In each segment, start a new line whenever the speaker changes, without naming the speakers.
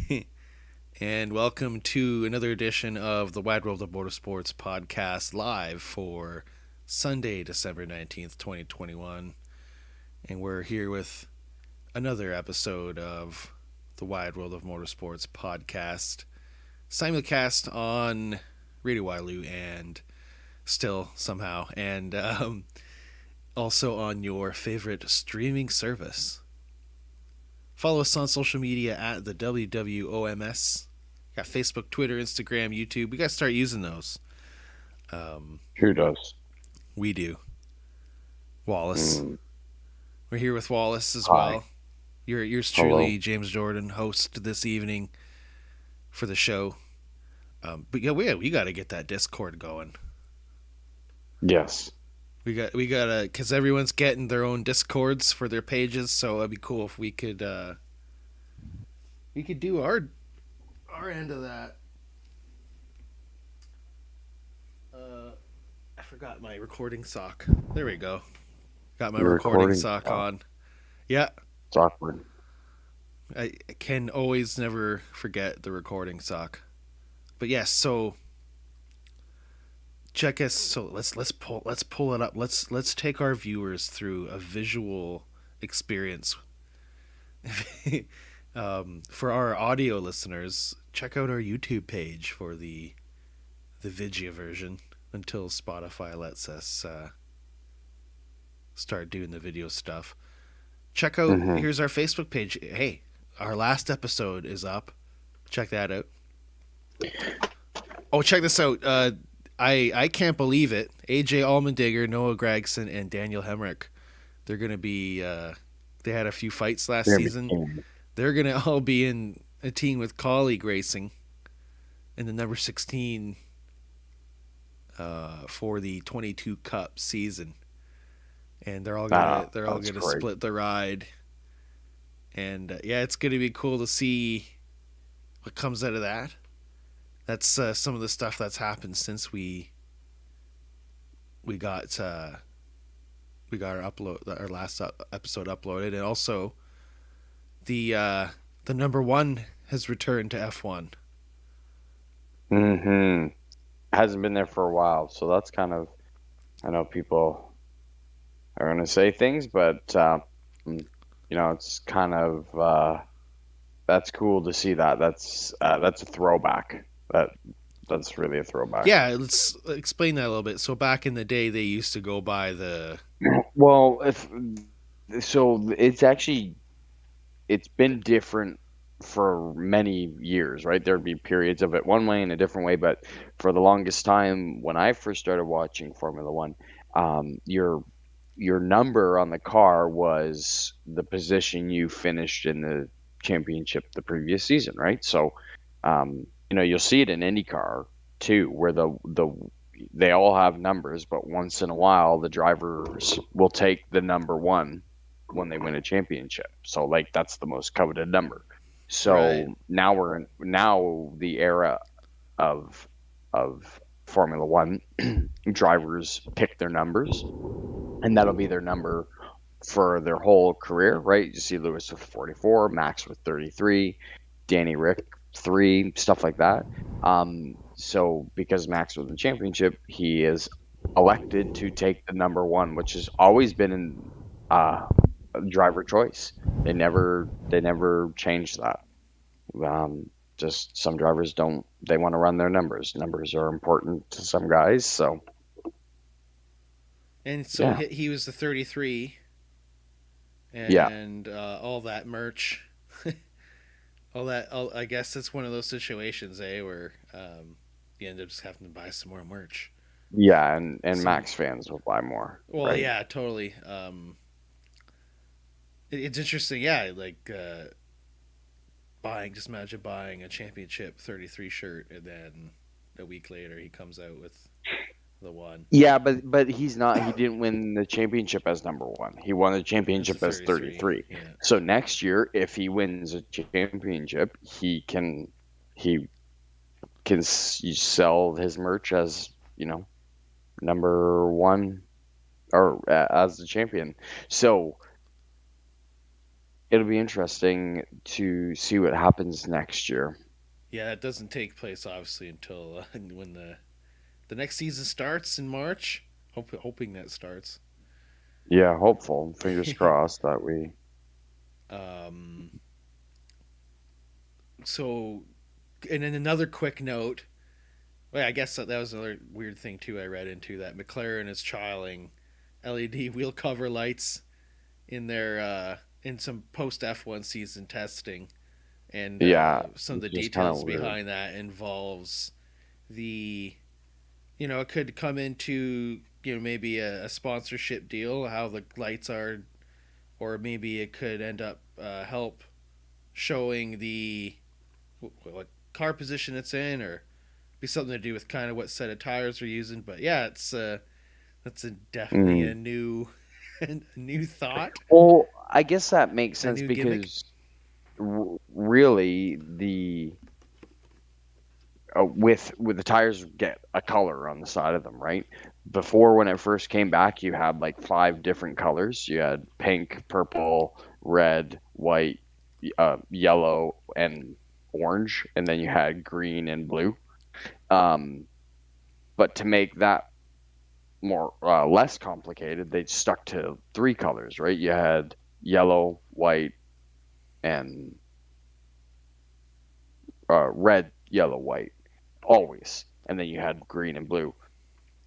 And welcome to another edition of the Wide World of Motorsports podcast live for Sunday, December 19th, 2021. And we're here with another episode of the Wide World of Motorsports podcast, simulcast on Radio Waterloo and still somehow, and also on your favorite streaming service. Follow us on social media at the WWOMS. Got Facebook, Twitter, Instagram, YouTube. We got to start using those.
Who does?
We do. Wallace. We're here with Wallace as
Hi.
well. Yours
Hello.
truly, James Jordan, host this evening for the show. But yeah, we got to get that Discord going.
Yes.
We gotta, because everyone's getting their own Discords for their pages, so it'd be cool if we could do our end of that. I forgot my recording sock. There we go. Got my recording sock on. Yeah.
It's awkward.
I can always never forget the recording sock. But yes, so check us. So let's pull it up. Let's take our viewers through a visual experience. For our audio listeners, check out our YouTube page for the Vigia version until Spotify lets us start doing the video stuff. Check out here's our Facebook page. Hey, our last episode is up. Check that out. Oh, check this out. I can't believe it. AJ Allmendinger, Noah Gragson, and Daniel Hemrick. They're gonna be. They had a few fights last season. They're gonna all be in a team with colleague racing in the number 16 for the 22 Cup season, and they're all gonna split the ride. And yeah, it's gonna be cool to see what comes out of that. That's some of the stuff that's happened since we got our last episode uploaded, and also the number one has returned to F1.
Hasn't been there for a while, so that's kind of. I know people are going to say things, but it's kind of that's cool to see that. That's a throwback. That's really a throwback.
Yeah, let's explain that a little bit. So back in the day, they used to go by the.
Well, it's been different for many years, right? There'd be periods of it one way and a different way, but for the longest time, when I first started watching Formula One, your number on the car was the position you finished in the championship the previous season, right? So, you'll see it in IndyCar too, where they all have numbers, but once in a while, the drivers will take the number one when they win a championship. So, like, that's the most coveted number. So
Right.
now we're in the era of Formula One. Drivers pick their numbers, and that'll be their number for their whole career, right? You see Lewis with 44, Max with 33, Danny Rick 3, stuff like that. So because Max won the championship, he is elected to take the number one, which has always been in driver choice. They never changed that. Just some drivers they want to run their numbers. Numbers are important to some guys, so.
And so
Yeah.
he was the 33, and all that merch, I guess it's one of those situations, where you end up just having to buy some more merch.
Yeah, and Max fans will buy more.
Well,
right?
yeah, totally. It's interesting, yeah. Like just imagine buying a championship 33 shirt, and then a week later he comes out with the one.
Yeah, but he's not. He didn't win the championship as number one. He won the championship as 33.
Yeah.
So next year, if he wins a championship, he can sell his merch as number one or as the champion. So it'll be interesting to see what happens next year.
Yeah, it doesn't take place obviously until when the next season starts in March. Hoping that starts.
Yeah, hopeful. Fingers crossed that we.
um, so, and then another quick note. Well, I guess that was another weird thing too. I read into that McLaren is trialing LED wheel cover lights in some post F1 season testing, and
Yeah,
some of the
it's just kind of
details
weird.
behind that involves the it could come into maybe a sponsorship deal, how the lights are, or maybe it could end up help showing the what car position it's in, or be something to do with kind of what set of tires they're using. But yeah, it's definitely a
Mm.
new a new thought,
Well, I guess that makes
a
sense
new gimmick.
because really the with the tires get a color on the side of them, right? Before when it first came back, you had like five different colors. You had pink, purple, red, white, yellow, and orange, and then you had green and blue. Um, but to make that more less complicated, they stuck to three colors, right? You had yellow, white, and red, yellow, white, always, and then you had green and blue.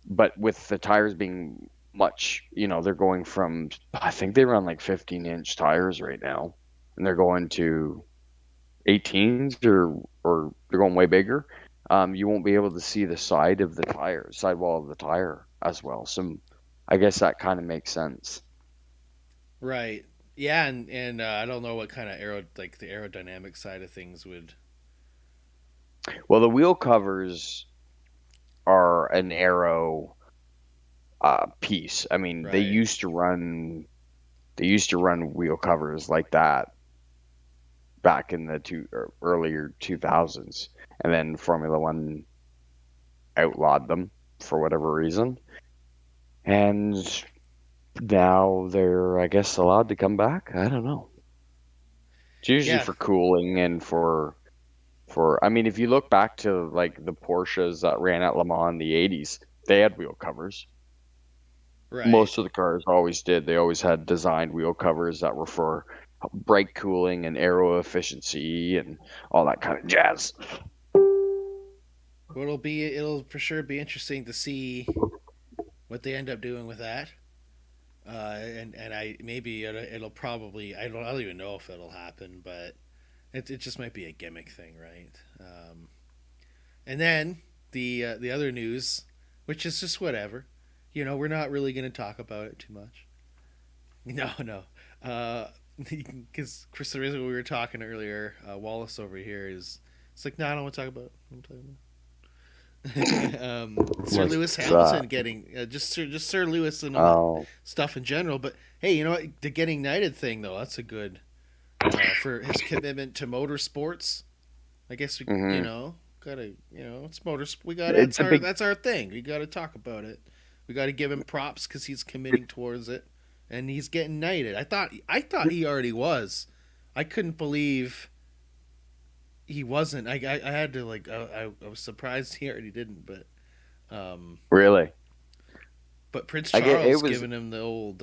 But with the tires being much, they're going from, I think they run like 15-inch tires right now, and they're going to 18s or they're going way bigger. You won't be able to see the sidewall of the tire as well. So I guess that kind of makes sense.
Right. Yeah, and I don't know what kind of like the aerodynamic side of things would.
Well, the wheel covers are an aero piece. I mean,
Right.
they used to run wheel covers like that back in the earlier 2000s, and then Formula One outlawed them for whatever reason, and now they're, I guess, allowed to come back. I don't know. It's usually
Yeah.
for cooling and for. I mean, if you look back to like the Porsches that ran at Le Mans in the '80s, they had wheel covers.
Right.
Most of the cars always did. They always had designed wheel covers that were for brake cooling and aero efficiency and all that kind of jazz.
Well, it'll for sure be interesting to see what they end up doing with that. And I maybe it'll probably I don't even know if it'll happen, but it just might be a gimmick thing, right? And then the other news, which is just whatever, we're not really going to talk about it too much. No, no, because Chris, the reason we were talking earlier, Wallace over here is it's like no, I don't want to talk about it. I don't want to talk about it. Sir
What's
Lewis
that?
Hamilton getting just Sir Lewis and all that
Oh,
stuff in general. But hey, you know what? The getting knighted thing though, that's a good for his commitment to motorsports. I guess we
hmm
gotta it's motors. We got
it's a big.
that's our thing. We got to talk about it. We got to give him props because he's committing towards it, and he's getting knighted. I thought he already was. I couldn't believe he wasn't. I had to like I was surprised he already didn't, um
Really.
but Prince
I get it
Charles
was.
giving him the old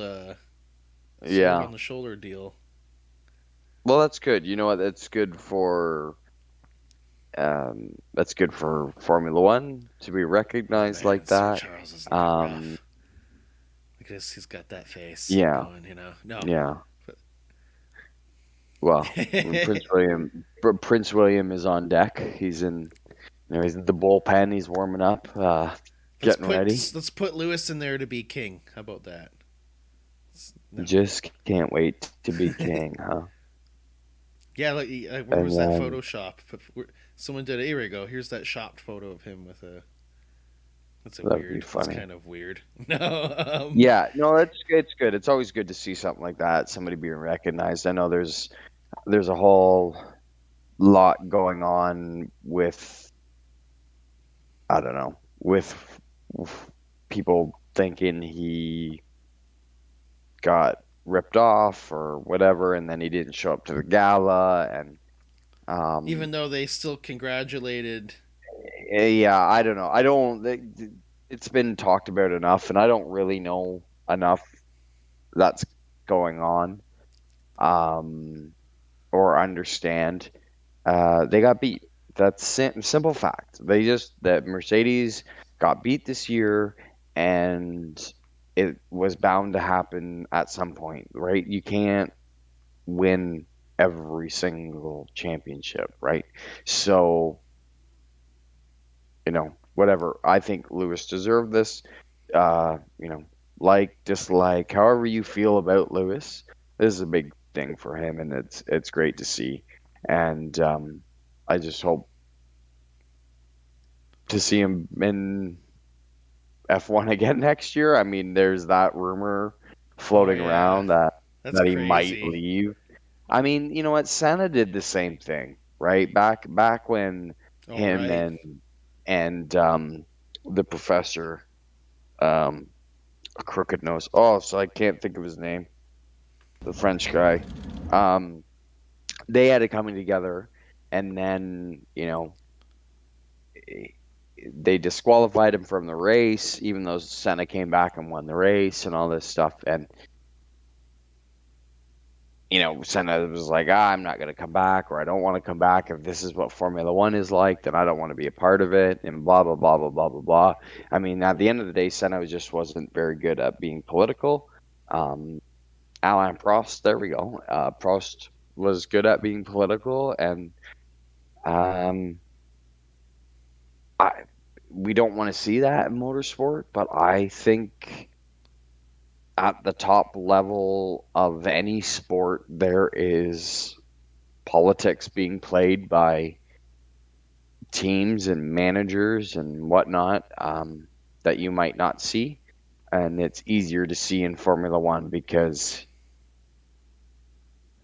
sword
Yeah.
on the shoulder deal.
Well, that's good. You know what? That's good for Formula One to be
Oh
recognized
man,
like
Sir
that.
Charles is looking
Um,
rough. Because he's got that face
yeah,
going, No,
yeah.
but
Well, when Prince William is on deck. He's in the bullpen. He's warming up, getting ready.
let's put Lewis in there to be king. How about that? No.
Just can't wait to be king, huh?
Yeah, like where
And
was that
then
Photoshop? Someone did it. Here we go. Here's that shopped photo of him with a. That's a
that would be
weird. That's
funny.
kind of weird. No.
Yeah, no, it's good. It's always good to see something like that, somebody being recognized. I know there's a whole lot going on with, I don't know, with people thinking he got ripped off or whatever, and then he didn't show up to the gala, and
Even though they still congratulated.
yeah, I don't know. I don't. It's been talked about enough, and I don't really know enough that's going on, um, or understand. They got beat. That's simple fact. That Mercedes got beat this year, and it was bound to happen at some point, right? You can't win every single championship, right? So, whatever. I think Lewis deserved this. Uh, you know, like, dislike, however you feel about Lewis, this is a big thing for him, and it's great to see. And I just hope to see him in F1 again next year. I mean, there's that rumor
Oh
floating
yeah,
around that
that's
he might
crazy.
leave. I mean, you know what? Senna did the same thing, right? Back when
Oh
him
right.
and the professor, um, crooked nose. Oh, so I can't think of his name. The French guy. Um, they had it coming together, and then they disqualified him from the race, even though Senna came back and won the race and all this stuff. And Senna was like, I'm not going to come back, or I don't want to come back. If this is what Formula One is like, then I don't want to be a part of it, and blah, blah, blah, blah, blah, blah, blah. I mean, at the end of the day, Senna just wasn't very good at being political. Um, Alain Prost, there we go. Prost was good at being political, and um, I, we don't want to see that in motorsport, but I think at the top level of any sport, there is politics being played by teams and managers and whatnot, that you might not see. And it's easier to see in Formula One because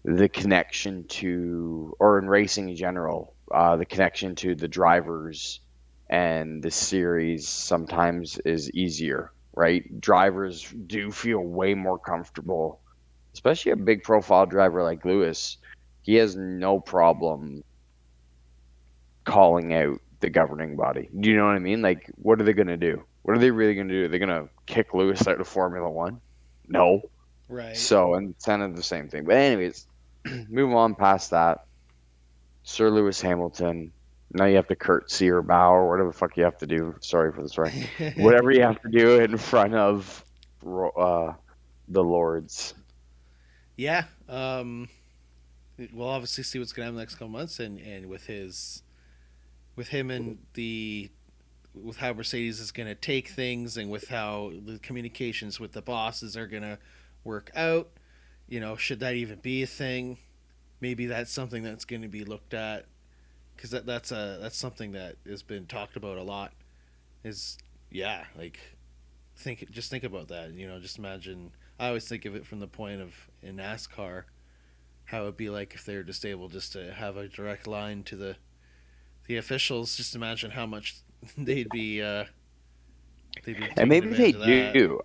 the connection to, or in racing in general, the connection to the drivers and the series sometimes is easier, right? Drivers do feel way more comfortable, especially a big profile driver like Lewis. He has no problem calling out the governing body. Do you know what I mean? Like, what are they going to do? What are they really going to do? Are they going to kick Lewis out of Formula One? No.
Right.
So, and it's kind of the same thing. But, anyways, move on past that. Sir Lewis Hamilton. Now you have to curtsy or bow or whatever the fuck you have to do. Sorry for the swearing. Whatever you have to do in front of the Lords.
Yeah. We'll obviously see what's gonna happen the next couple months, and with him and the with how Mercedes is gonna take things, and with how the communications with the bosses are gonna work out. Should that even be a thing? Maybe that's something that's going to be looked at, because that's something that has been talked about a lot. Is yeah, like think about that. Just imagine. I always think of it from the point of in NASCAR, how it'd be like if they were just able just to have a direct line to the officials. Just imagine how much they'd be uh, they'd be
And
taking
maybe they
advantage of that.
do.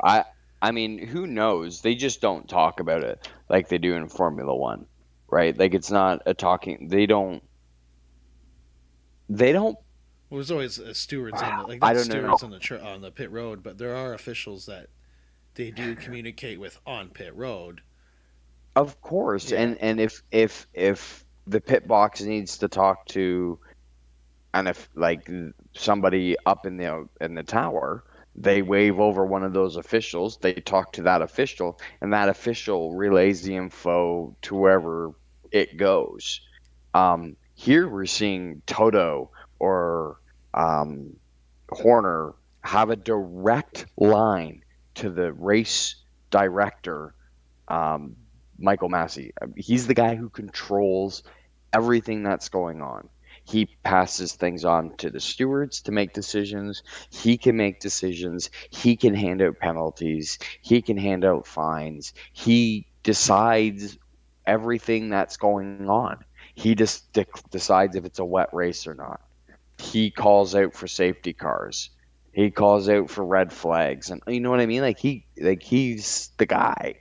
I mean, who knows? They just don't talk about it like they do in Formula One, right? Like it's not a talking. They don't.
Well, there's always stewards on the like
I
not
don't know.
stewards on the pit road, but there are officials that they do communicate with on pit road.
Of course,
Yeah.
and if the pit box needs to talk to, and if like somebody up in the tower, they wave over one of those officials, they talk to that official, and that official relays the info to wherever it goes. Here we're seeing Toto or um, Horner have a direct line to the race director, um, Michael Massey. He's the guy who controls everything that's going on. He passes things on to the stewards to make decisions. He can make decisions. He can hand out penalties. He can hand out fines. He decides everything that's going on. He just decides if it's a wet race or not. He calls out for safety cars. He calls out for red flags, and you know what I mean. Like he's the guy,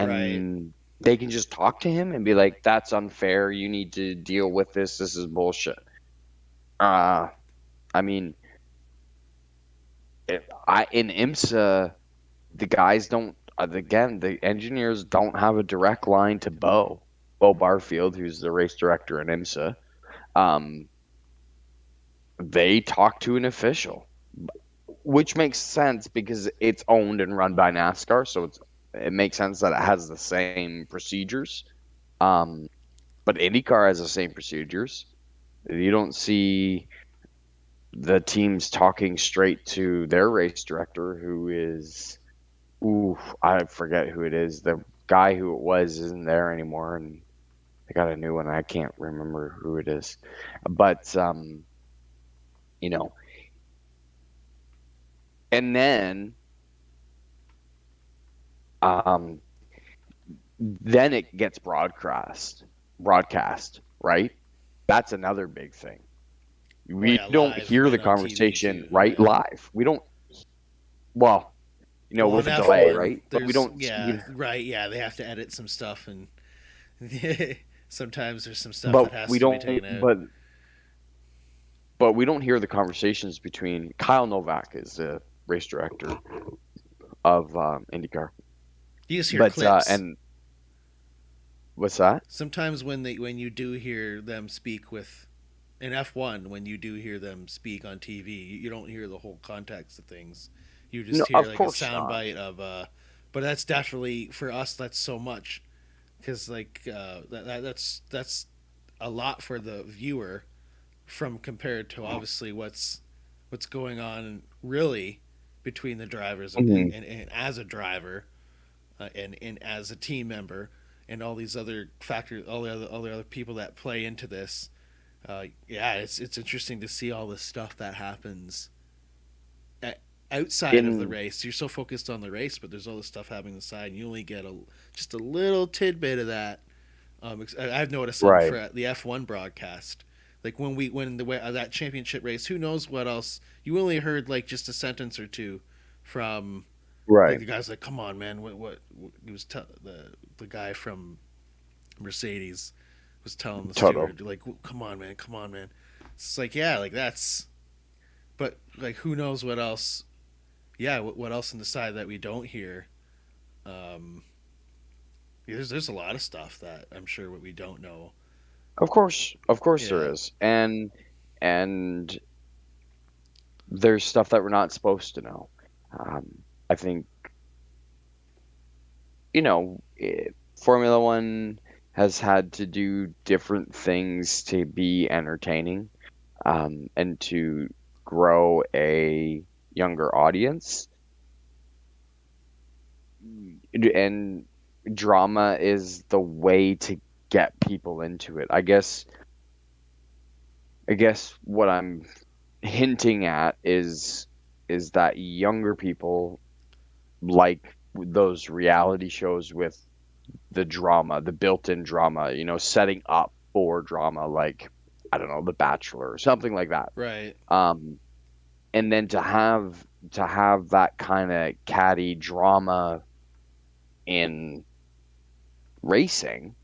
Right.
and they can just talk to him and be like, "That's unfair. You need to deal with this. This is bullshit." Uh, I mean, in IMSA, the guys don't. Again, the engineers don't have a direct line to Bo Barfield, who's the race director in IMSA. Um, they talk to an official, which makes sense because it's owned and run by NASCAR, so it makes sense that it has the same procedures. Um, but IndyCar has the same procedures. You don't see the teams talking straight to their race director, who is, ooh, I forget who it is. The guy who it was isn't there anymore, and they got a new one. I can't remember who it is, but you know, and then um, then it gets broadcast, right? That's another big thing.
Oh
We
yeah,
don't
live
hear the
and on TV
conversation
too.
right
Yeah.
live. We don't. Well,
Well, on
with a delay,
F1,
right? But we
there's
don't.
yeah, right, yeah, they have to edit some stuff, and sometimes there's some stuff that
But
has
we
to be
don't.
taken out.
But we don't hear the conversations between Kyle Novak is the race director of IndyCar.
You just hear
But
clips.
and what's that?
Sometimes when you do hear them speak with in F1, when you do hear them speak on TV, you don't hear the whole context of things. You
No,
just hear
of
like a
course
sound
not.
bite of but that's definitely for us that's so much cuz that's a lot for the viewer from compared to obviously what's going on really between the drivers
Mhm.
and as a driver and as a team member and all these other factors, all the other people that play into this. Yeah, it's interesting to see all this stuff that happens at, outside of the
In
race. You're so focused on the race, but there's all this stuff happening on the side, and you only get just a little tidbit of that. I've noticed on
right,
for the F1 broadcast. Like when the that championship race, who knows what else? You only heard like just a sentence or two from like
right,
the guy's like, "Come on, man! What he was the guy from Mercedes was telling the
Toto.
steward like, "Come on, man! Come on, man!" It's like yeah, like that's but like who knows what else? Yeah, what else on the side that we don't hear? Um, there's a lot of stuff that I'm sure what we don't know.
Of course there
Yeah,
is, and there's stuff that we're not supposed to know. I think Formula One has had to do different things to be entertaining, and to grow a younger audience. And drama is the way to get people into it. I guess what I'm hinting at is that younger people like those reality shows with the drama, the built-in drama, setting up for drama, like, I don't know, The Bachelor or something like that.
right.
Um, and then to have that kind of catty drama in racing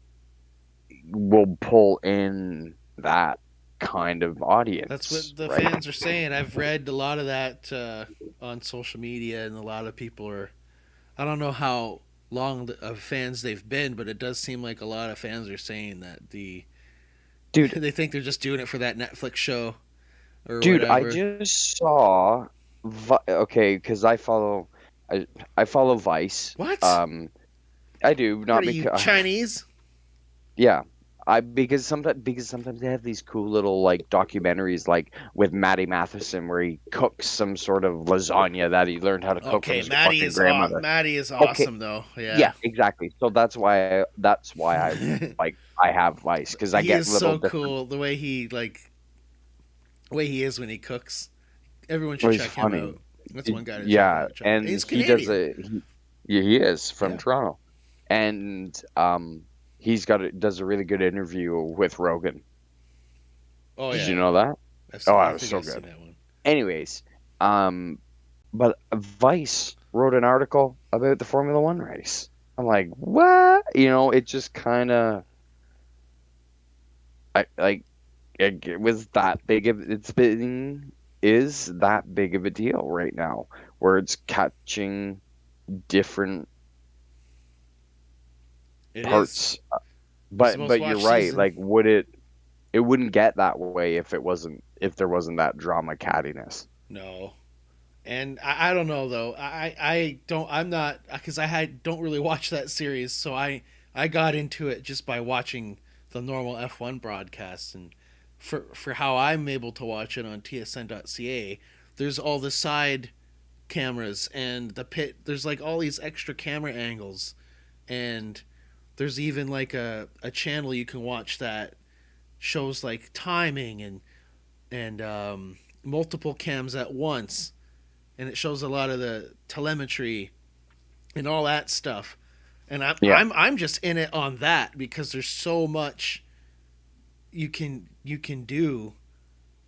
will pull in that kind of
That's
audience,
what the
right?
fans are saying. I've read a lot of that on social media, and a lot of people are. I don't know how long of fans they've been, but it does seem like a lot of fans are saying that
Dude,
they think they're just doing it for that Netflix show or
I
whatever.
just saw okay, because I follow Vice.
What?
I do
What
not
are you
because
Chinese?
yeah. I because sometimes they have these cool little like documentaries like with Matty Matheson where he cooks some sort of lasagna that he learned how to cook from
Okay,
his fucking grandmother.
Maddie is
Okay,
awesome though.
yeah,
Yeah.
exactly. So that's why I have Vice because I
He
get
is
little
so
different.
cool. The way he is when he cooks. Everyone
Oh,
should
he's
check him
funny.
out. That's one guy to check
Yeah,
out. Check out.
and
He's
he does
Canadian.
a yeah, he is from
Yeah.
Toronto, and does a really good interview with Rogan.
Oh
Did
yeah,
you
yeah.
know that?
I've
Oh,
seen.
that
I
was
think
so
I've seen
good.
that one.
Anyways, but Vice wrote an article about the Formula One race. I'm like, what? It just kind of, I like it was that big of it's been is that big of a deal right now, where it's catching different
It is.
parts.
It's the
But
most
you're
watched
right.
season.
Like, it wouldn't get that way if there wasn't that drama cattiness.
No. And I don't know though. I don't. I'm not because don't really watch that series. So I got into it just by watching the normal F1 broadcasts, and for how I'm able to watch it on tsn.ca, there's all the side cameras and the pit. There's like all these extra camera angles, and there's even like a channel you can watch that shows like timing and multiple cams at once, and it shows a lot of the telemetry and all that stuff. And
Yeah,
I'm just in it on that because there's so much you can do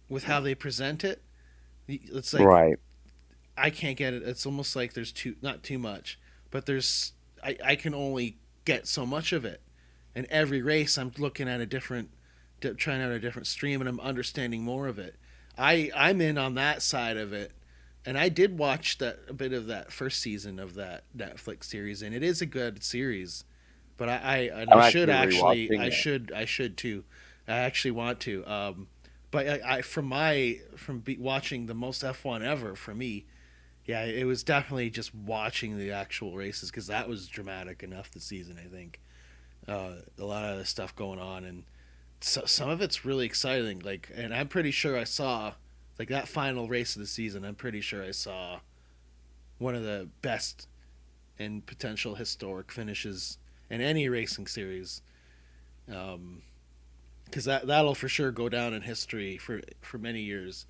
with how they present it. It's like
right.
I can't get it. It's almost like there's too not too much, but I can only get so much of it. And every race I'm looking at a different trying out a different stream and I'm understanding more of it. I'm in on that side of it. And I did watch that a bit of that first season of that Netflix series, and it is a good series. But I
I'm
should
actually
actually
rewatching it.
I should too. I actually want to. But watching the most F1 ever for me, yeah, it was definitely just watching the actual races because that was dramatic enough this season. I think a lot of the stuff going on, and some of it's really exciting. Like, and I'm pretty sure I saw like that final race of the season. I'm pretty sure I saw one of the best and potential historic finishes in any racing series. Because that'll for sure go down in history for many years,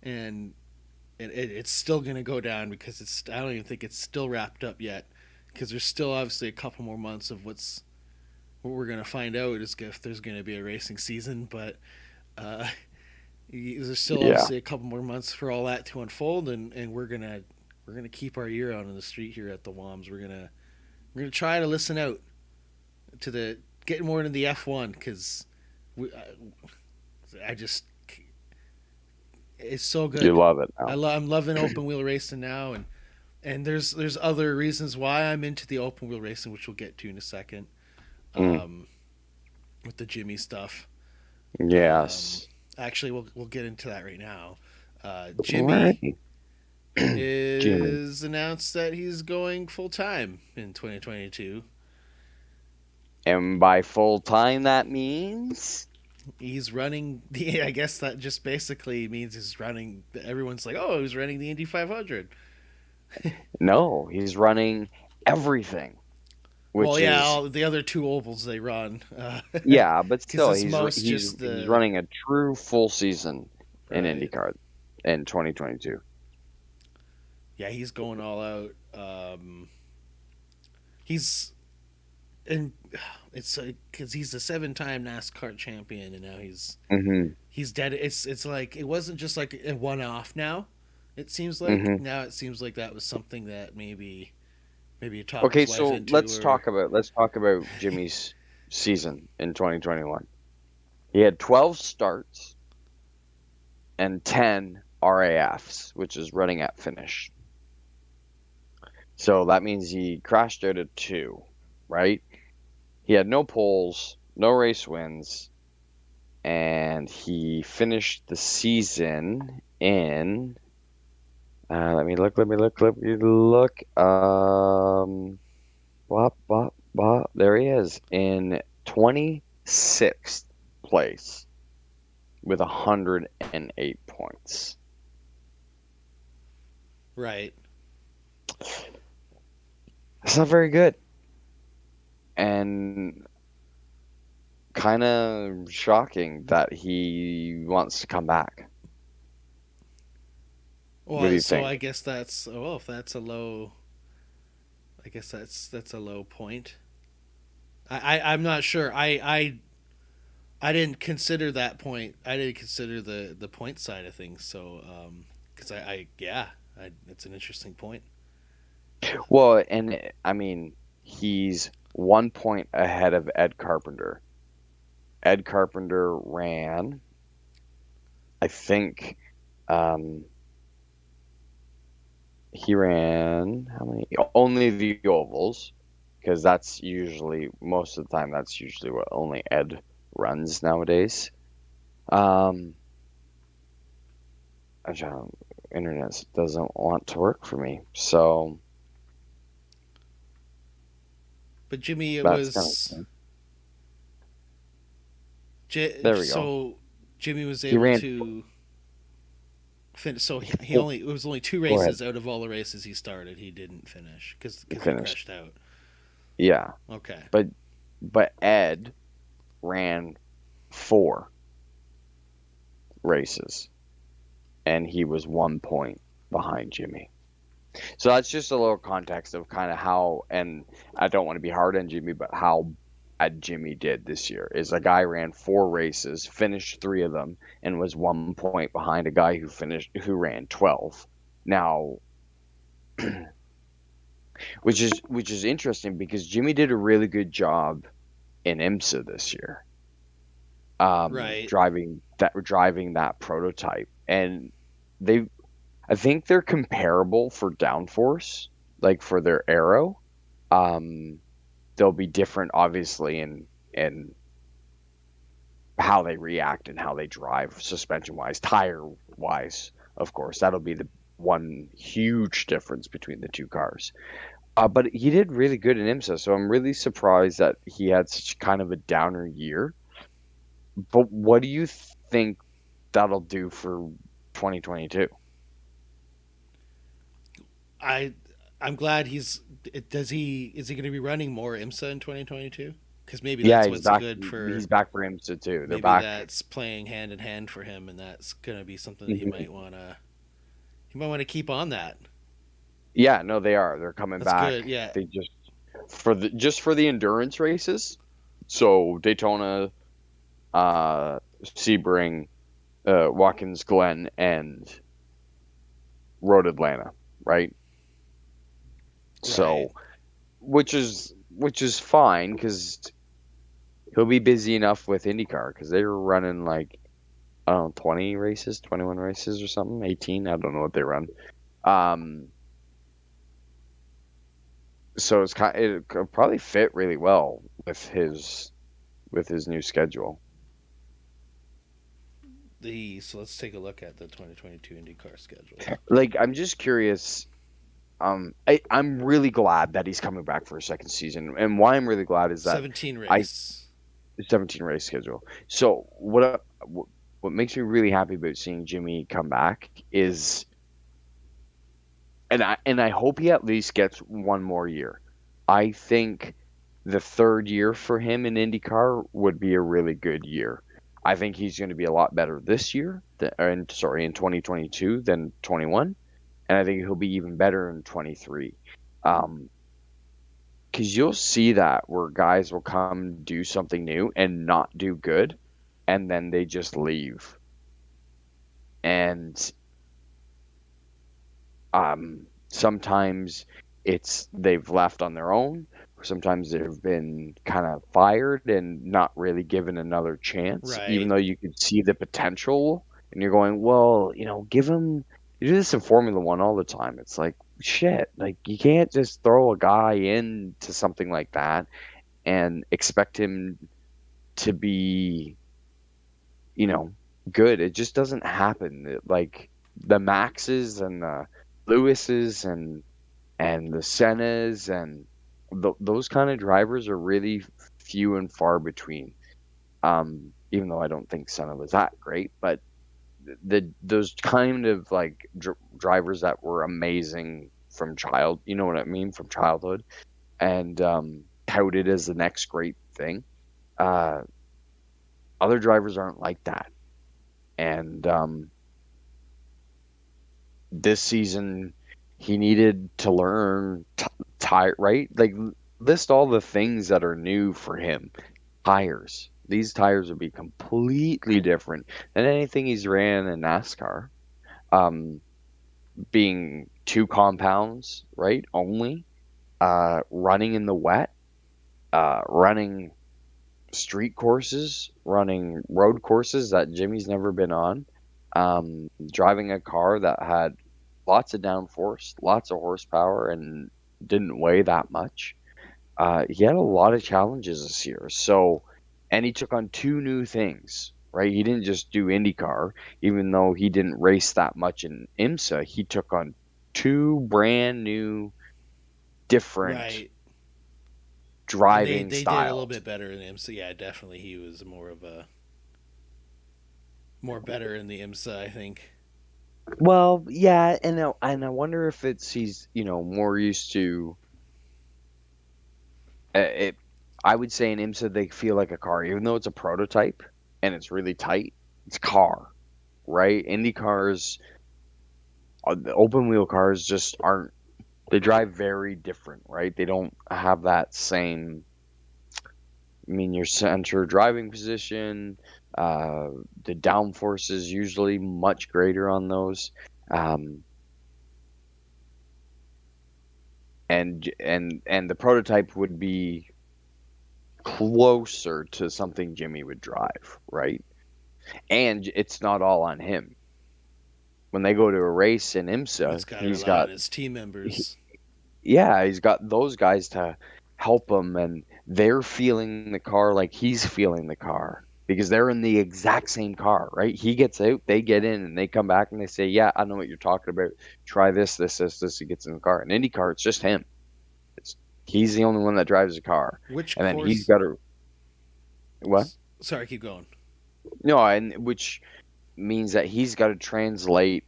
and it's still going to go down because it's I don't even think it's still wrapped up yet because there's still obviously a couple more months of what we're going to find out is if there's going to be a racing season, but uh, there's still
Yeah.
obviously a couple more months for all that to unfold, and we're gonna keep our ear out on the street here at the WOMs. We're gonna try to listen out to the get more into the F1 because I just it's so
You
good.
love it now.
I'm loving open wheel racing now, and there's other reasons why I'm into the open wheel racing, which we'll get to in a second.
Mm.
Um, with the Jimmie stuff. Um,
Yes.
Actually, we'll get into that right now.
All
Jimmie
right. Jimmie.
is announced that he's going full time in 2022.
And by full time, that means
He's running the. I guess that just basically means he's running. Everyone's like, oh, he's running the Indy 500.
no, he's running everything,
Well,
which
yeah,
is
all the other two ovals they run,
yeah, but
because
still,
it's most just
he's
the
running a true full season in
right.
IndyCar in 2022.
Yeah, he's going all out. He's and it's because he's a seven-time NASCAR champion, and now
Hmm.
he's dead. It's like it wasn't just like a one-off. Now it seems like
Hmm.
now it seems like that was something that maybe you talk
Okay,
his wife
so
into or
let's talk about Jimmy's season in 2021. He had 12 starts and 10 RAFs, which is running at finish. So that means he crashed out at two, right? He had no poles, no race wins, and he finished the season in. Let me look. Let me look. Let me look. Bop, bop, bop. There he is in 26th place with 108 points.
right.
That's not very good, and kind of shocking that he wants to come back. What do
Well,
you
so
think?
I guess that's well, if that's a low, I guess that's a low point. I'm not sure. I didn't consider that point. I didn't consider the point side of things. So because yeah, it's an interesting point.
Well, and I mean, He's 1 point ahead of Ed Carpenter. Ed Carpenter ran, I think, um, he ran how many? Only the ovals, because that's usually most of the time. That's usually what only Ed runs nowadays. Um, Internet doesn't want to work for me, so
But Jimmie, it
that's kind
was
of there. We go.
so Jimmie was
He
able
ran.
to finish. So he
Full,
only it was only two
go ahead.
races out of all the races he started. He didn't finish because he
Finished.
crashed out.
Yeah,
Okay,
but Ed ran 4 races, and he was 1 point behind Jimmie. So that's just a little context of kind of how, and I don't want to be hard on Jimmie, but how bad Jimmie did this year is a guy ran 4 races, finished 3 of them, and was 1 point behind a guy who ran 12. Now, which is interesting because Jimmie did a really good job in IMSA this year,
right.
driving that prototype, and they I think they're comparable for downforce, like for their aero. Um, they'll be different, obviously, in how they react and how they drive, suspension wise, tire wise. Of course, that'll be the one huge difference between the two cars. But he did really good in IMSA, so I'm really surprised that he had such kind of a downer year. But what do you think that'll do for 2022?
I I'm glad he's. Does he is he going to be running more IMSA in 2022? Because maybe
Yeah,
that's
he's
what's
back.
good for.
He's back for IMSA too. They're
Maybe
back.
that's playing hand in hand for him, and that's going to be something that
Mhm.
he might want to keep on that.
Yeah, no, they are. They're coming
That's good.
back.
Yeah.
They just for the endurance races. So Daytona, Sebring, Watkins Glen, and Road Atlanta, right?
Right.
So which is fine because he'll be busy enough with IndyCar because they were running like I don't know 20 races, 21 races or something, 18. I don't know what they run. Um, so it could probably fit really well with his new schedule.
So let's take a look at the 2022 IndyCar schedule.
Like I'm just curious. I'm really glad that he's coming back for a second season, and why I'm really glad is that
17
I
race.
17 race schedule. So what makes me really happy about seeing Jimmie come back is, and I hope he at least gets one more year. I think the third year for him in IndyCar would be a really good year. I think he's going to be a lot better this year, in 2022 than 21, and I think he'll be even better in 23. Um, because you'll see that where guys will come do something new and not do good, and then they just leave. And sometimes it's they've left on their own. Sometimes they've been kind of fired and not really given another chance, even
Right.
though you could see the potential. And you're going, well, give him. You do this in Formula One all the time. It's like shit. Like you can't just throw a guy into something like that and expect him to be, you know, good. It just doesn't happen. Like the Maxes and the Lewises and the Sennas and those kind of drivers are really few and far between. Even though I don't think Senna was that great, but those kind of like drivers that were amazing you know what I mean, from childhood, and touted as the next great thing. Uh, Other drivers aren't like that, and this season he needed to learn tire, right? Like list all the things that are new for him. Tires. These tires would be completely different than anything he's ran in NASCAR. Um, Being 2 compounds, right? Only. running in the wet, running street courses, running road courses that Jimmie's never been on, driving a car that had lots of downforce, lots of horsepower, and didn't weigh that much. He had a lot of challenges this year. So, and he took on two new things, right? He didn't just do IndyCar, even though he didn't race that much in IMSA. He took on two brand new, different
Right. And they
driving
they did a little
styles.
bit better in IMSA. Yeah, definitely he was more better in the IMSA, I think.
Well, yeah, and I wonder if it's he's more used to it. I would say in IMSA they feel like a car, even though it's a prototype and it's really tight. It's a car, right? Indy cars, the open wheel cars just aren't. They drive very different, right? They don't have that same. I mean, your center driving position, uh, the downforce is usually much greater on those. Um, and the prototype would be closer to something Jimmie would drive, right? And it's not all on him. When they go to a race in
He's
IMSA,
got to
he's
rely on
got
his team members.
yeah, he's got those guys to help him, and they're feeling the car like he's feeling the car because they're in the exact same car, right? He gets out, they get in, and they come back and they say, "Yeah, I know what you're talking about. Try this, this, this, this." He gets in the car. In IndyCar, it's just him. It's he's the only one that drives the car,
Which
and then he's
course?
got to what?
Sorry, keep going.
No, and which means that he's got to translate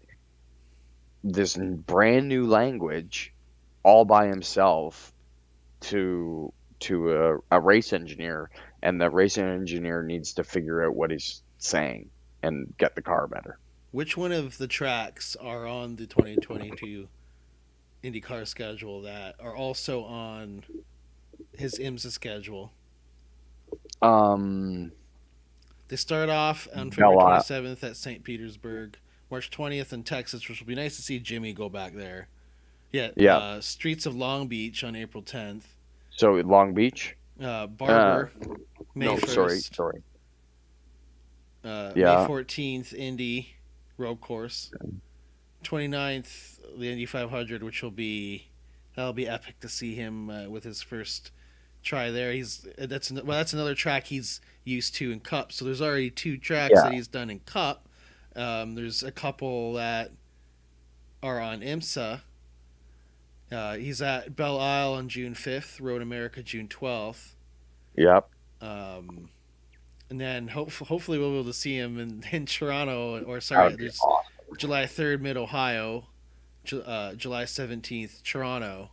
this brand new language all by himself to a race engineer, and the race engineer needs to figure out what he's saying and get the car better.
Which one of the tracks are on the 2022 IndyCar schedule that are also on his IMSA schedule?
Um,
They start off on February
Bella,
27th at St. Petersburg, March 20th in Texas, which will be nice to see Jimmie go back there. Yeah,
yeah.
Streets of Long Beach on April 10th.
So Long Beach. Uh,
Barber, May
no, sorry,
1st.
sorry.
May
Yeah,
14th, Indy road course. 29th, the Indy 500, which that'll be epic to see him with his first try there. That's another track he's used to in Cup. So there's already two tracks
yeah,
that he's done in Cup. There's a couple that are on IMSA. He's at Belle Isle on June 5th, Road America June 12th.
yep.
Um, and then hopefully we'll be able to see him in Toronto, or
That
sorry,
would be
there's
awesome.
July 3rd, Mid Ohio, July 17th, Toronto,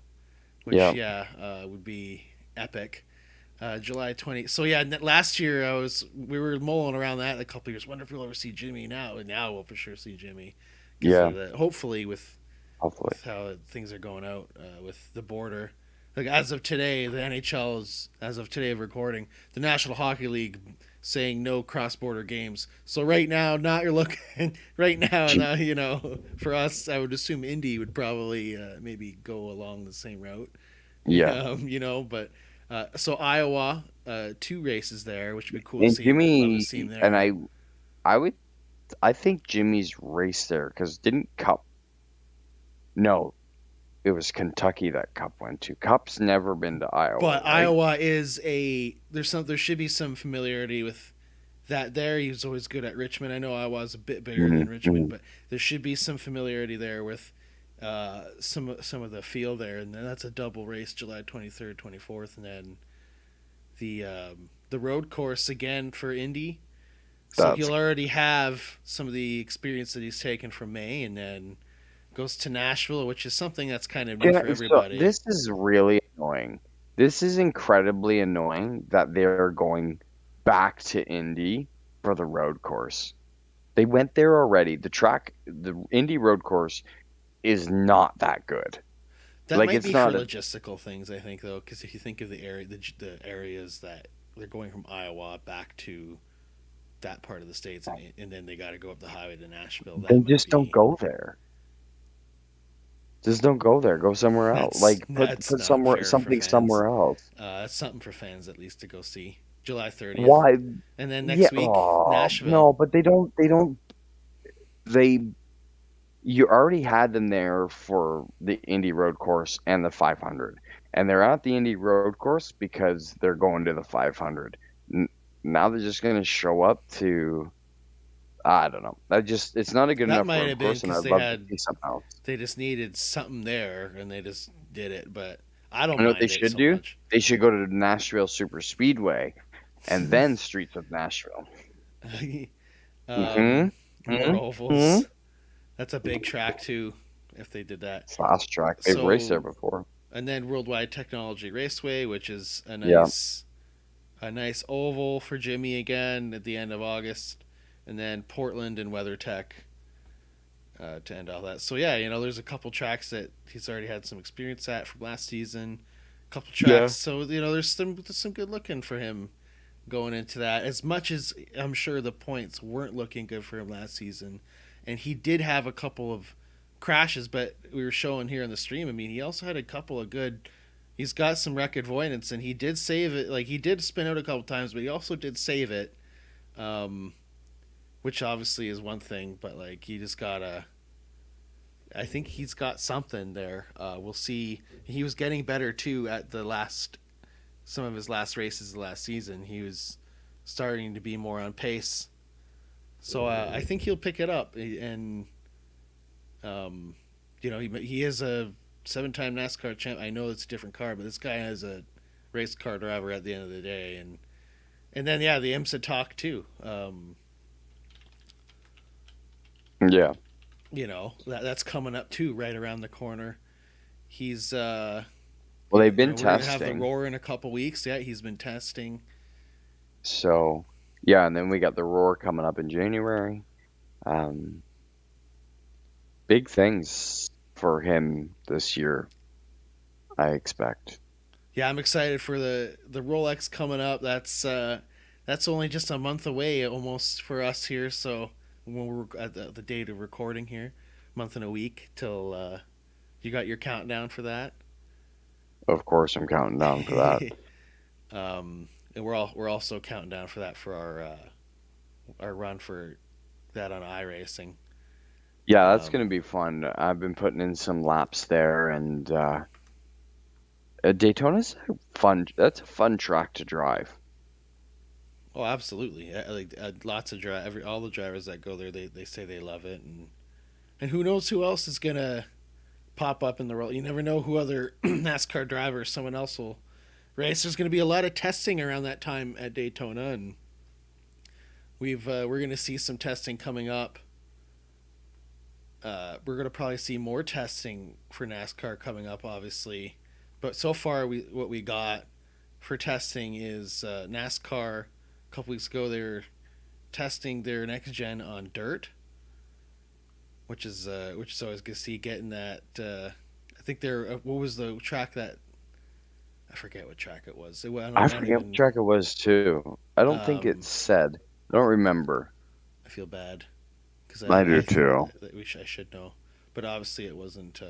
which,
Yeah,
yeah, would be epic. July 20th. So, yeah, last year we were mulling around that a couple years. Wonder if we'll ever see Jimmie now. And now we'll for sure see Jimmie because
yeah.
of the, hopefully
Hopefully,
with how things are going out with the border. Like as of today, the NHL is, as of today of recording, the National Hockey League saying no cross-border games. So right now, not you're looking right now. Now for us, I would assume Indy would probably maybe go along the same route.
yeah.
But so Iowa, two races there, which would be cool to
And
see. Love to
Jimmie
see him
and
there.
I would, I think Jimmie's race there because didn't Cup? No, it was Kentucky that Cup went to. Cup's never been to Iowa,
But
right?
Iowa is there should be some familiarity with that there. He was always good at Richmond. I know Iowa's a bit bigger than Richmond,
Hmm.
but there should be some familiarity there with some of the field there. And then that's a double race, July 23rd, 24th, and then the road course again for Indy. So
That's
he'll already have some of the experience that he's taken from May, and then goes to Nashville, which is something that's kind of new
yeah.
for
So
everybody.
this is really annoying. This is incredibly annoying that they're going back to Indy for the road course. They went there already. The Indy road course is not that good.
That
Like
might
it's
be for
not a
logistical things, I think, though, because if you think of the areas that they're going from Iowa back to that part of the states, and then they got to go up the highway to Nashville,
they
that might
just don't
be
go there. Just don't go there. Go somewhere else. Like
That's
put
not
somewhere
fair for
something
fans.
somewhere else.
It's something for fans at least to go see. July 30th,
Why?
and then
Yeah.
next week
Oh
Nashville.
no, but they don't. They You already had them there for the Indy Road Course and the 500, and they're at the Indy Road Course because they're going to the 500. N- Now they're just going to show up to. I don't know. It's not a good
That
enough
might
road
have been
course, and
because
I'd
they
love to
had
see something else.
they just needed something there and they just did it. But I don't
You know what they
mind it
should
so
do?
much.
They should go to Nashville Super Speedway and then Streets of Nashville.
um,
Mm-hmm.
More
Mm-hmm.
ovals. That's a big track too. If they did that,
Fast track. They've raced there
so
before.
and then Worldwide Technology Raceway, which is
Yeah.
a nice oval for Jimmie again at the end of August, and then Portland and WeatherTech to end all that. So yeah, there's a couple tracks that he's already had some experience at from last season. A couple tracks,
Yeah.
so there's some good looking for him going into that. As much as I'm sure the points weren't looking good for him last season, and he did have a couple of crashes, but we were showing here in the stream. I mean, he also had a couple of good. He's got some wreck avoidance, and he did save it. Like he did spin out a couple times, but he also did save it, um, which obviously is one thing. But like he just gotta. I think he's got something there. We'll see. He was getting better too at some of his last races last season. He was starting to be more on pace. So I think he'll pick it up, and um, he is a seven-time NASCAR champ. I know it's a different car, but this guy is a race car driver at the end of the day, and then yeah, the IMSA talk too.
Yeah.
That's coming up too, right around the corner. He's
Well, they've been
we're gonna have the
testing.
Roar in a couple weeks. Yeah, he's been testing.
So, yeah, and then we got the Roar coming up in January. Um, Big things for him this year, I expect.
Yeah, I'm excited for the Rolex coming up. That's only just a month away almost for us here. So when we're at the date of recording here, month and a week till you got your countdown for that.
Of course, I'm counting down for that.
And we're also counting down for that for our run for that on iRacing.
Yeah, that's
Um,
going to be fun. I've been putting in some laps there, and Daytona's fun. That's a fun track to drive.
oh, absolutely. Like lots of all the drivers that go there, they say they love it, and who knows who else is gonna pop up in the role. You never know who other NASCAR driver someone else will race. There's going to be a lot of testing around that time at Daytona, and we're going to see some testing coming up. We're going to probably see more testing for NASCAR coming up, obviously. But so far, what we got for testing is NASCAR. A couple weeks ago, they were testing their next gen on dirt, which is always good to see. Getting that, I think they're what was the track that I forget what track it was.
I
I don't
forget what
even.
track it was too. I don't think it
Um,
said. I don't remember.
I feel bad because
I do too.
I should know, but obviously it wasn't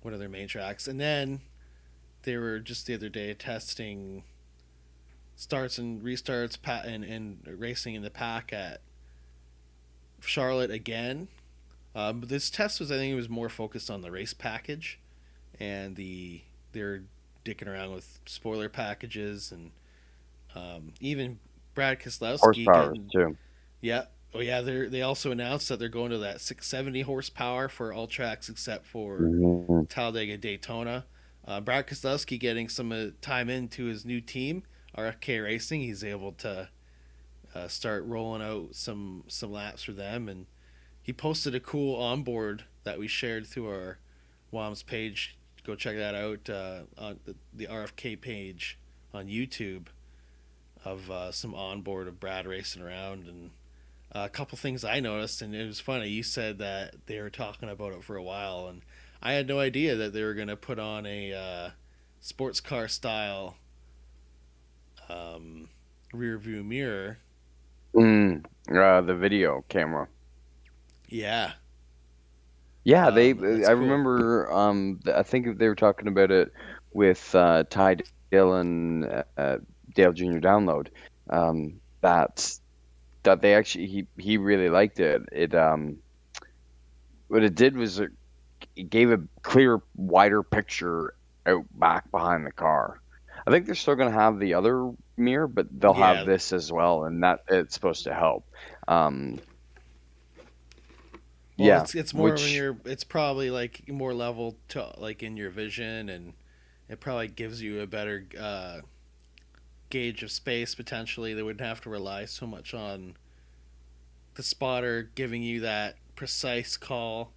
one of their main tracks. And then they were just the other day testing starts and restarts and racing in the pack at Charlotte again. But this test was, I think, it was more focused on the race package, and they're dicking around with spoiler packages and even Brad Keselowski
Horsepower
getting.
too.
Yeah. Oh yeah. They also announced that they're going to that 670 horsepower for all tracks except for
Mhm.
Talladega Daytona. Brad Keselowski getting some time into his new team, RFK Racing. He's able to start rolling out some laps for them, and he posted a cool onboard that we shared through our WOMS page. Go check that out on the RFK page on YouTube of some onboard of Brad racing around, and a couple things I noticed, and it was funny. You said that they were talking about it for a while, and I had no idea that they were going to put on a sports car style um, rear view mirror.
Mm, the video camera.
Yeah,
Yeah,
That's
I
cool.
remember. I think they were talking about it with Ty Dillon, Dale Jr. Download. That they actually he really liked it. What it did was it gave a clear, wider picture out back behind the car. I think they're still going to have the other mirror, but they'll have
Yeah.
this as well, and that it's supposed to help. Um,
Well,
yeah,
it's more when
which
you're. It's probably like more level to like in your vision, and it probably gives you a better gauge of space potentially. They wouldn't have to rely so much on the spotter giving you that precise call.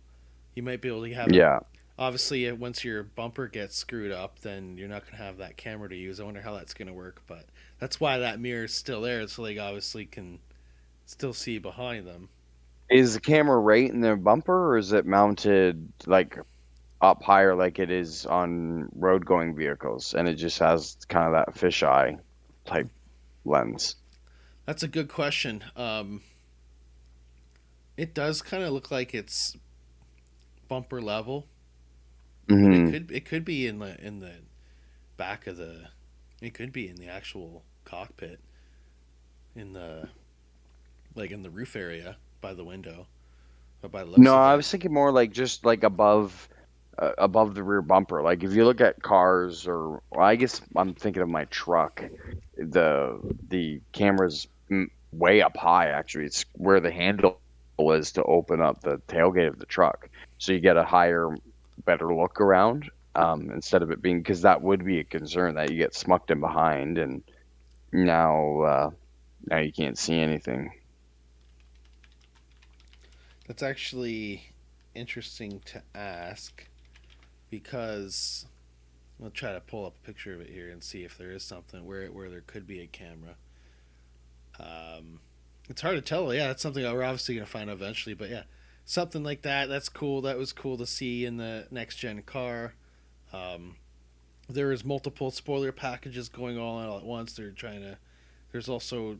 You might be able to have a.
yeah,
Obviously, once your bumper gets screwed up, then you're not going to have that camera to use. I wonder how that's going to work, but that's why that mirror is still there, so they obviously can still see behind them.
is the camera right in the bumper, or is it mounted like up higher, like it is on road going vehicles, and it just has kind of that fisheye type lens?
That's a good question. It does kind of look like it's bumper level, but
Hmm.
it could be in the back of the. It could be in the actual cockpit, in the like in the roof area by the window, but by the looks
No,
of
I
it,
was thinking more like just like above the rear bumper. Like if you look at cars, or well, I guess I'm thinking of my truck. The camera's way up high. Actually, it's where the handle is to open up the tailgate of the truck, so you get a higher, better look around. Instead of it being, because that would be a concern that you get smucked in behind, and now now you can't see anything.
that's actually interesting to ask because I'll try to pull up a picture of it here and see if there is something where there could be a camera. Um, it's hard to tell. Yeah, that's something that we're obviously going to find out eventually. But yeah, something like that. That's cool. That was cool to see in the next gen car. Um, there is multiple spoiler packages going on all at once. They're trying to. There's also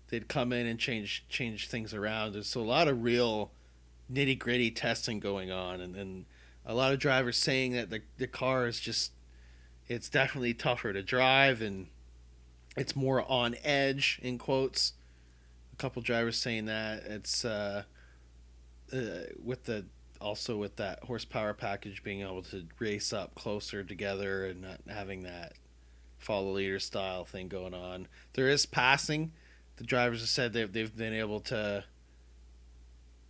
they'd come in and change things around. There's a lot of real nitty gritty testing going on, and a lot of drivers saying that the car is just it's definitely tougher to drive and it's more on edge in quotes. A couple drivers saying that it's with the also with that horsepower package being able to race up closer together and not having that follow leader style thing going on. There is passing. The drivers have said they've been able to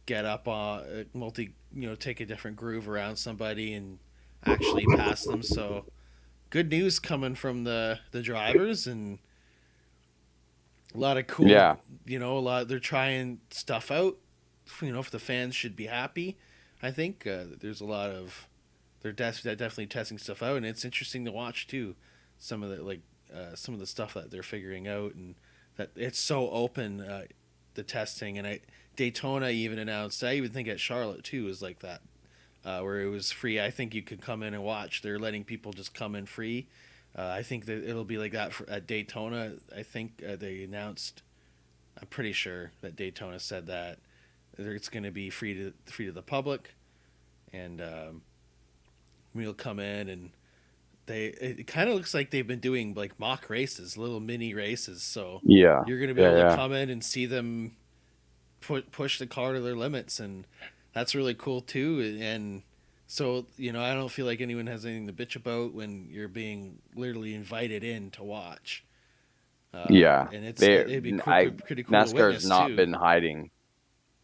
get up on take a different groove around somebody and actually pass them. So good news coming from the drivers and a lot of cool,
Yeah,
a lot they're trying stuff out. If the fans should be happy, I think there's a lot of definitely testing stuff out, and it's interesting to watch too. Some of the some of the stuff that they're figuring out, and that it's so open the testing. And Daytona even announced. I even think at Charlotte too was like that, where it was free. I think you could come in and watch. They're letting people just come in free. I think that it'll be like that at Daytona. I think they announced. I'm pretty sure that Daytona said that it's going to be free to the public, and we'll come in and it kind of looks like they've been doing like mock races, little mini races. So
yeah,
you're going to be
yeah,
able to
yeah.
come in and see them push the car to their limits, and that's really cool too. And so I don't feel like anyone has anything to bitch about when you're being literally invited in to watch.
Yeah,
And
they
it'd be
I
pretty cool to
NASCAR's
witness
not
too,
been hiding,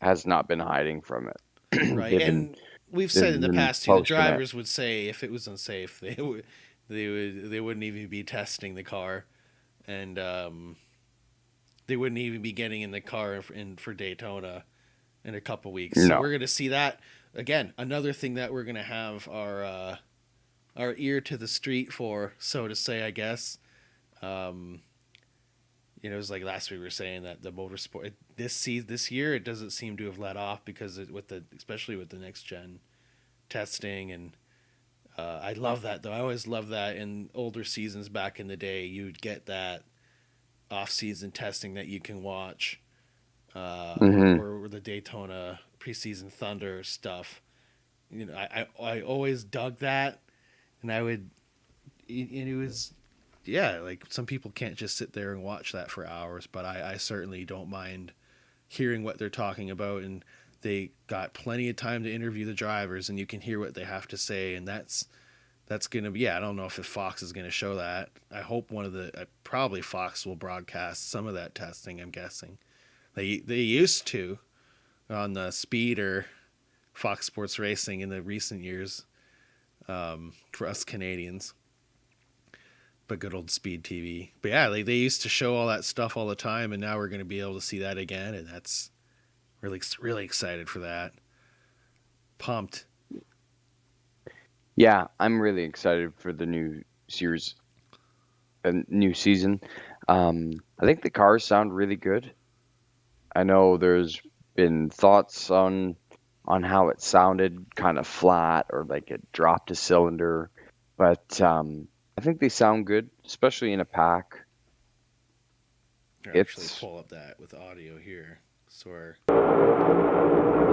has not been hiding from it.
right? And we've
They've
said in the
been
past too, the
posting it.
drivers would say if it was unsafe, they wouldn't even be testing the car, and they wouldn't even be getting in the car for Daytona in a couple weeks. So
No.
we're gonna see that again. Another thing that we're gonna have our ear to the street for, so to say, I guess. Um, it was like last week we were saying that the motorsport this year it doesn't seem to have let off because especially with the next gen testing and I love that though. I always love that in older seasons back in the day you'd get that off season testing that you can watch
Hmm.
or the Daytona preseason Thunder stuff. I always dug that, and and it was, yeah, like some people can't just sit there and watch that for hours, but I certainly don't mind hearing what they're talking about, and they got plenty of time to interview the drivers, and you can hear what they have to say, and that's gonna be, yeah. I don't know if Fox is gonna show that. I hope probably Fox will broadcast some of that testing. I'm guessing they used to on the Speed or Fox Sports Racing in the recent years, for us Canadians. But good old Speed TV. But yeah, they used to show all that stuff all the time, and now we're going to be able to see that again, and that's really excited for that. Pumped.
Yeah, I'm really excited for the new series and new season. I think the cars sound really good. I know there's been thoughts on how it sounded kind of flat or like it dropped a cylinder, but I think they sound good, especially in a pack.
I'll actually
It's
pull up that with audio here, so our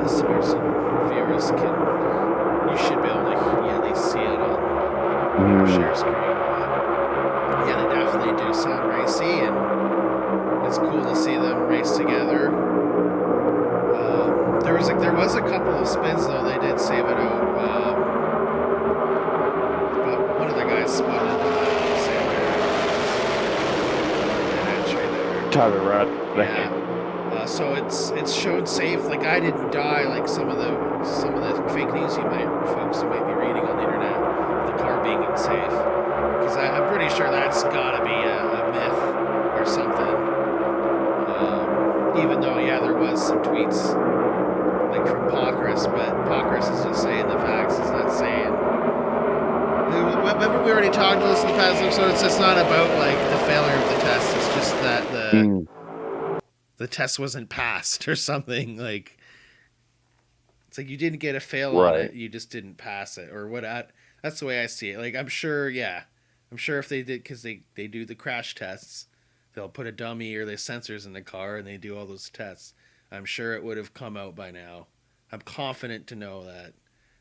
listeners and viewers you should be able to at least see it on our
mm,
share screen. But yeah, they definitely do sound racy, and it's cool to see them race together. There was a couple of spins though. They did save it out, but one of the guys spun into an entry there.
Tyler Rudd.
Yeah. So it's showed safe. The guy didn't die like some of the fake news folks you might be reading on the internet. The car being unsafe, because I'm pretty sure that's got to be a myth or something. Even though, yeah, there was some tweets like from Pockris, but Pockris is just saying the facts. It's not saying. Remember, we already talked about this in the past episode. It's just not about like the failure of the test. It's just that the test wasn't passed or something. Like, it's like you didn't get a fail on
Right.
it, you just didn't pass it, or what. That's the way I see it. Like, I'm sure, yeah, I'm sure if they did, because they do the crash tests, they'll put a dummy or the sensors in the car and they do all those tests. I'm sure it would have come out by now. I'm confident to know that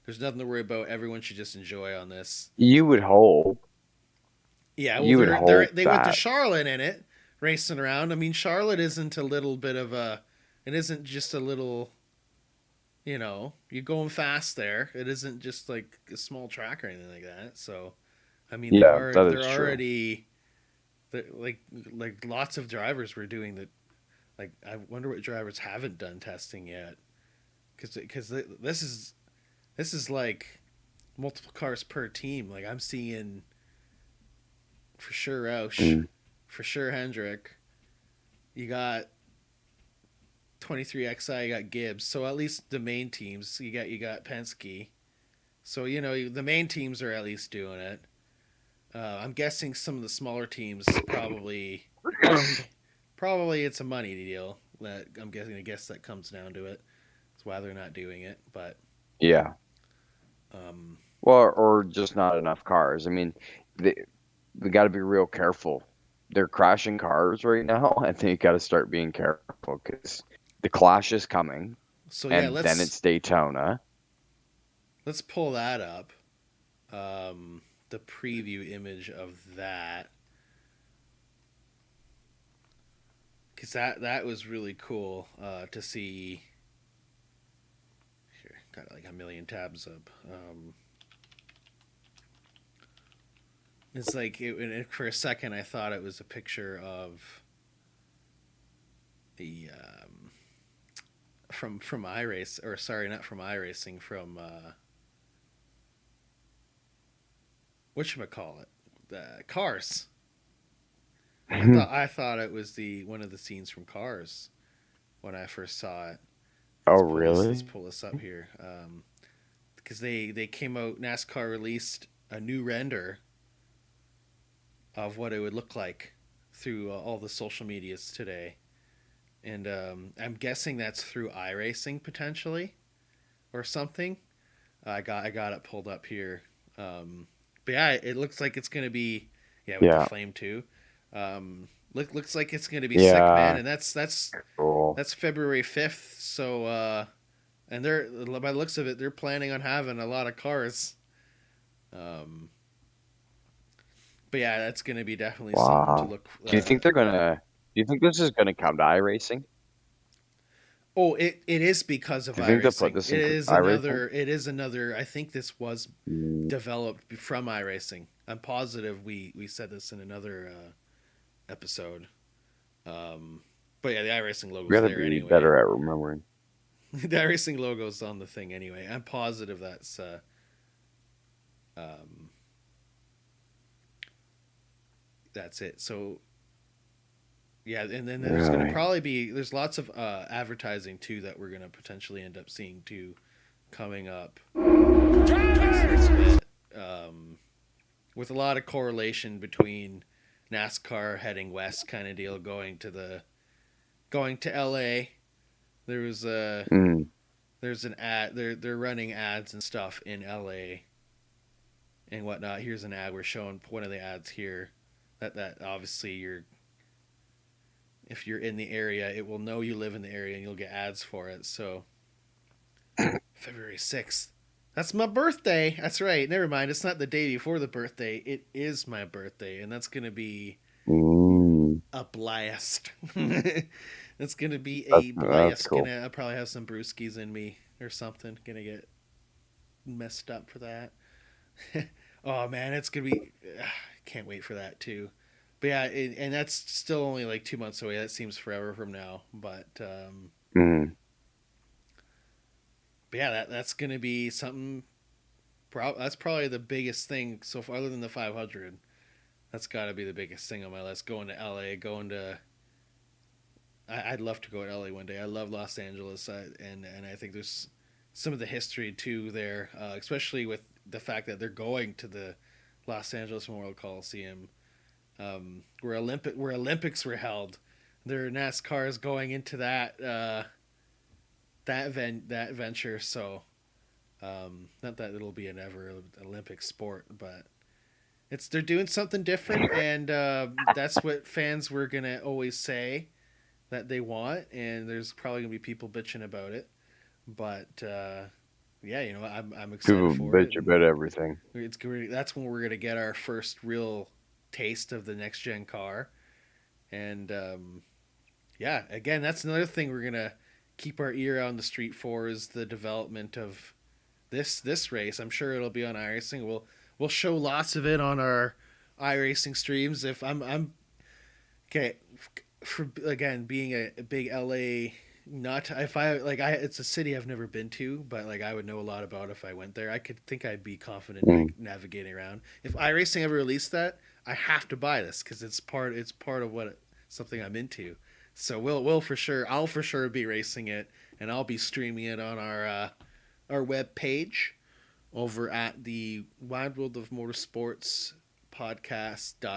there's nothing to worry about. Everyone should just enjoy on this.
You would hope.
Yeah, well,
You would hope
they went to
that.
Charlotte in it, racing around. I mean, Charlotte isn't a little bit of a, it isn't just a little, you're going fast there. It isn't just like a small track or anything like that. So, I mean,
Yeah, that
they're
is true.
already, like lots of drivers were doing the, like, I wonder what drivers haven't done testing yet, because this is like multiple cars per team. Like, I'm seeing for sure Roush,
Mm.
for sure Hendrick. You got 23XI, you got Gibbs. So at least the main teams, you got Penske. So the main teams are at least doing it. I'm guessing some of the smaller teams probably it's a money deal. That I'm guessing. I guess that comes down to it. That's why they're not doing it. But
Yeah.
um,
Well, or just not enough cars. I mean, they we got to be real careful. They're crashing cars right now, and they got to start being careful because the Clash is coming,
so yeah,
and then
let's
it's Daytona.
let's pull that up. The preview image of that, because that was really cool to see. Here, got like a million tabs up. It's like for a second I thought it was a picture of the from iRace, or sorry, not from iRacing, from whatchamacallit, the Cars. I thought it was the one of the scenes from Cars when I first saw it.
Oh,
Let's
really?
pull this up here, because they came out. NASCAR released a new render of what it would look like through all the social medias today, and I'm guessing that's through iRacing potentially or something. I got it pulled up here, but yeah, it looks like it's gonna be, yeah, with the
Yeah.
flame too. Looks like it's gonna be sick, man,
Yeah.
and that's
Cool.
that's February 5th. So and they're by the looks of it, they're planning on having a lot of cars. Um, but yeah, that's going to be definitely something to
Wow.
look.
Do you think they're gonna? Do you think this is gonna come to iRacing?
Oh, it is because of
Do you think they'll put
iRacing.
this in iRacing?
It is another. I think this was
Mm,
developed from iRacing. I'm positive we said this in another episode. Um, but yeah, the iRacing
we
logo's
gotta
there
be
anyway.
better at remembering.
The iRacing logo's on the thing anyway. I'm positive um, that's it. So yeah, and then there's going to
Really?
probably be there's lots of advertising too that we're going to potentially end up seeing too coming up next little bit, with a lot of correlation between NASCAR heading west kind of deal going to LA. There was a
Mm.
there's an ad they're running ads and stuff in LA and whatnot. Here's an ad we're showing one of the ads here that obviously you're if you're in the area it will know you live in the area and you'll get ads for it. So February 6th. That's my birthday. That's right. Never mind. It's not the day before the birthday. It is my birthday, and that's gonna be
Mm.
a blast. That's gonna be
That's
a
that's
blast.
cool.
I'll probably have some brewskis in me or something. Gonna get messed up for that. Oh man, it's gonna be. Can't wait for that too. But yeah, and that's still only like 2 months away. That seems forever from now.
Mm.
But yeah, that's gonna be something. That's probably the biggest thing so far, other than the 500. That's got to be the biggest thing on my list. Going to LA, going to. I'd love to go to LA one day. I love Los Angeles, and I think there's some of the history too there, especially with the fact that they're going to the Los Angeles Memorial Coliseum, where Olympics were held. Their NASCAR is going into that venture. So not that it'll be an ever Olympic sport, but they're doing something different, and that's what fans were gonna always say that they want. And there's probably gonna be people bitching about it, but yeah, I'm excited
People
for it,
bitch
and
about everything.
that's when we're gonna get our first real taste of the next gen car. And yeah, again, that's another thing we're gonna keep our ear on the street for is the development of this race. I'm sure it'll be on iRacing. We'll show lots of it on our iRacing streams. If I'm okay for again being a big LA nut. If I like, it's a city I've never been to, but like I would know a lot about if I went there. I could think I'd be confident
Mm.
navigating around. If iRacing ever released that, I have to buy this because it's part of what something I'm into. So we'll for sure I'll for sure be racing it, and I'll be streaming it on our web page over at the Wide World of Motorsports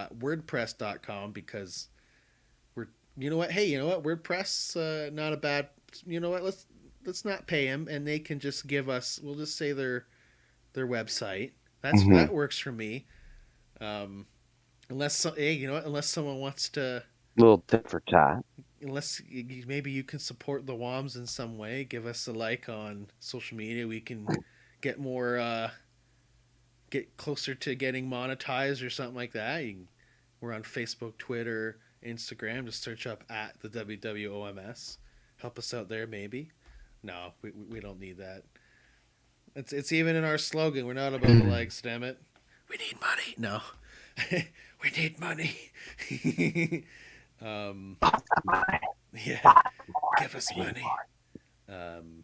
podcast.wordpress.com because we're you know what WordPress not a bad let's not pay them and they can just give us we'll just say their website
Mm-hmm.
that works for me. um unless someone wants to
Little tit for tat.
unless maybe you can support the WOMs in some way, give us a like on social media, we can get more get closer to getting monetized or something like that. We're on Facebook, Twitter, Instagram. Just search up at the WWOMS. Help us out there, maybe. No, we don't need that. It's even in our slogan. We're not about the likes, damn it. We need money. No, we need money. um, yeah, give us money. And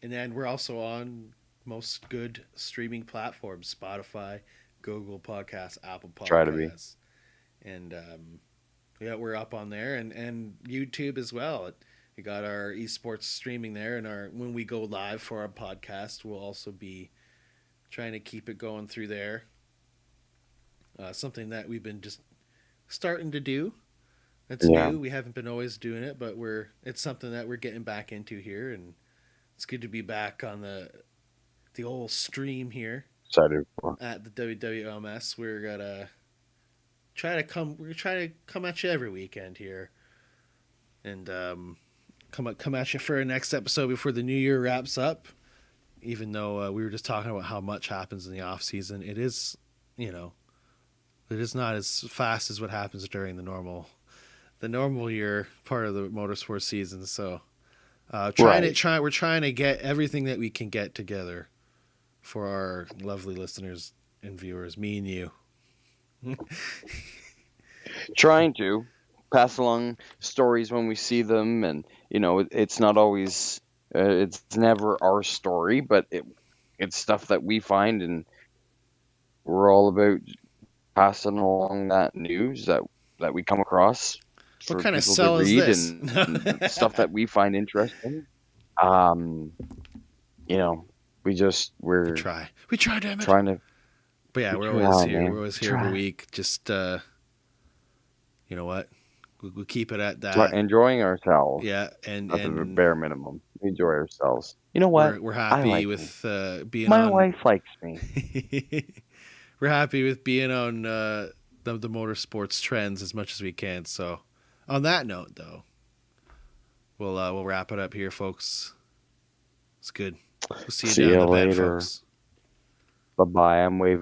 then we're also on most good streaming platforms: Spotify, Google Podcasts, Apple
Try to be.
Podcasts, and yeah, we're up on there, and YouTube as well. We got our esports streaming there, and our when we go live for our podcast, we'll also be trying to keep it going through there. Something that we've been just starting to do. It's
Yeah.
new. We haven't been always doing it, but it's something that we're getting back into here, and it's good to be back on the old stream here
Excited for.
at the WWMS. We're gonna try to come at you every weekend here, and come at you for our next episode before the new year wraps up. Even though we were just talking about how much happens in the off season, it is, it is not as fast as what happens during the normal year part of the motorsport season. So we're trying to get everything that we can get together for our lovely listeners and viewers, me and you.
Trying to pass along stories when we see them, and it's not always it's never our story, but it's stuff that we find, and we're all about passing along that news that we come across
What
for
kind of
people
sell
to
is
read,
this?
and stuff that we find interesting. We're
we try, damn it.
trying to.
But yeah, we're
try,
always here.
man.
We're always here every week. Just you know what? We'll keep it at that.
Enjoying ourselves.
Yeah, and
That's the bare minimum. We enjoy ourselves. You know what?
We're happy with being
my
on.
My wife likes me.
We're happy with being on the motorsports trends as much as we can. So, on that note, though, we'll wrap it up here, folks. It's good. We'll see you down the bed, folks.
Bye bye. I'm waving.